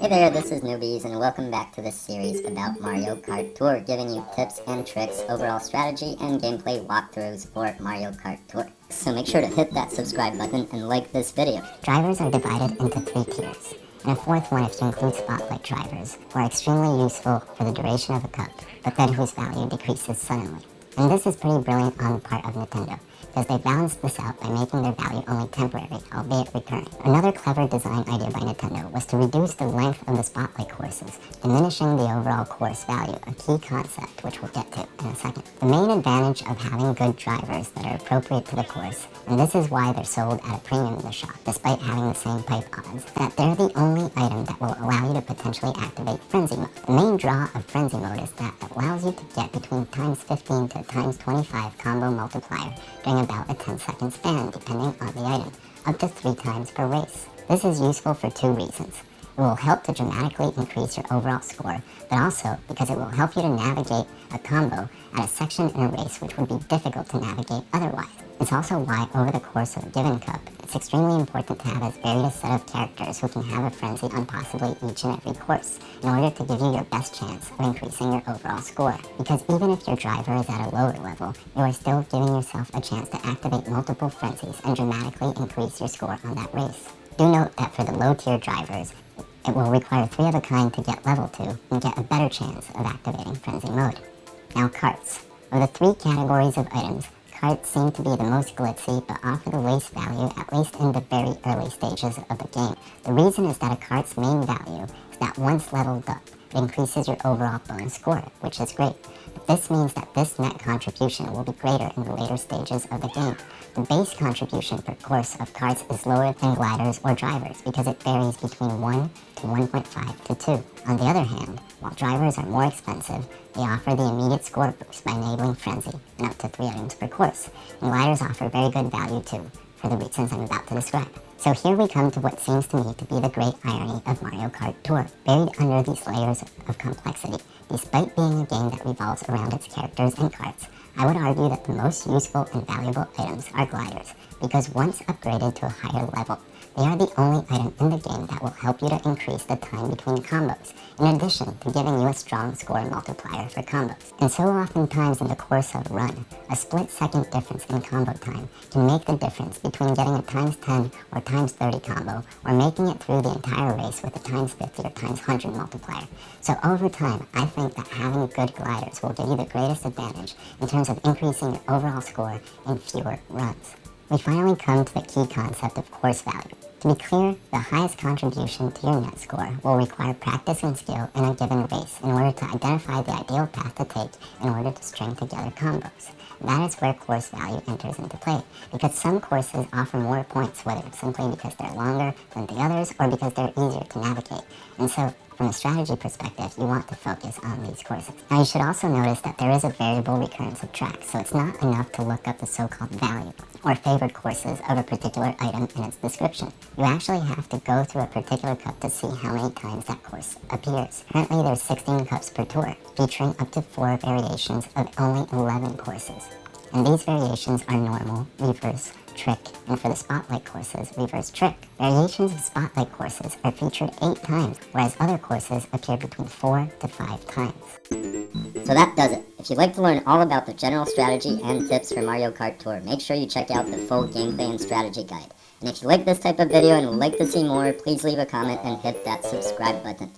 Hey there, this is Newbies, and welcome back to this series about Mario Kart Tour, giving you tips and tricks, overall strategy, and gameplay walkthroughs for Mario Kart Tour. So make sure to hit that subscribe button and like this video. Drivers are divided into 3 tiers, and a fourth one if you include spotlight drivers, who are extremely useful for the duration of a cup, but then whose value decreases suddenly. And this is pretty brilliant on the part of Nintendo, because they balanced this out by making their value only temporary, albeit recurring. Another clever design idea by Nintendo was to reduce the length of the spotlight courses, diminishing the overall course value, a key concept which we'll get to in a second. The main advantage of having good drivers that are appropriate to the course, and this is why they're sold at a premium in the shop, despite having the same pipe odds, that they're the only item that will allow you to potentially activate Frenzy Mode. The main draw of Frenzy Mode is that it allows you to get between times 15 to times 25 combo multiplier during about a 10-second span, depending on the item, up to 3 times per race. This is useful for 2 reasons. It will help to dramatically increase your overall score, but also because it will help you to navigate a combo at a section in a race which would be difficult to navigate otherwise. It's also why, over the course of a given cup, it's extremely important to have as varied a set of characters who can have a frenzy on possibly each and every course, in order to give you your best chance of increasing your overall score. Because even if your driver is at a lower level, you are still giving yourself a chance to activate multiple frenzies and dramatically increase your score on that race. Do note that for the low tier drivers, it will require 3 of a kind to get level 2 and get a better chance of activating Frenzy Mode. Now KARTS. Of the 3 categories of items, KARTS seem to be the most glitzy but offer the least value, at least in the very early stages of the game. The reason is that a KART's main value is that once leveled up, it increases your overall bonus score, which is great. But this means that this net contribution will be greater in the later stages of the game. The base contribution per course of KARTS is lower than gliders or drivers because it varies between 1 to 1.5 to 2. On the other hand, while drivers are more expensive, they offer the immediate score boost by enabling Frenzy and up to 3 items per course, and gliders offer very good value too, for the reasons I'm about to describe. So here we come to what seems to me to be the great irony of Mario Kart Tour. Buried under these layers of complexity, despite being a game that revolves around its characters and karts, I would argue that the most useful and valuable items are gliders, because once upgraded to a higher level, they are the only item in the game that will help you to increase the time between combos, in addition to giving you a strong score multiplier for combos. And so oftentimes in the course of a run, a split-second difference in combo time can make the difference between getting a times 10 or times 30 combo, or making it through the entire race with a times 50 or times 100 multiplier. So over time, I think that having good gliders will give you the greatest advantage in terms of increasing your overall score in fewer runs. We finally come to the key concept of course value. To be clear, the highest contribution to your net score will require practice and skill in a given race in order to identify the ideal path to take in order to string together combos. That is where course value enters into play, because some courses offer more points, whether it's simply because they're longer than the others or because they're easier to navigate. And so, from a strategy perspective, you want to focus on these courses. Now you should also notice that there is a variable recurrence of tracks, so it's not enough to look up the so-called value, or favored courses of a particular item in its description. You actually have to go through a particular cup to see how many times that course appears. Currently there's 16 cups per tour, featuring up to 4 variations of only 11 courses. And these variations are normal, reverse, trick, and for the spotlight courses, reverse trick. Variations of spotlight courses are featured 8 times, whereas other courses appear between 4 to 5 times. So that does it. If you'd like to learn all about the general strategy and tips for Mario Kart Tour, make sure you check out the full gameplay and strategy guide. And if you like this type of video and would like to see more, please leave a comment and hit that subscribe button.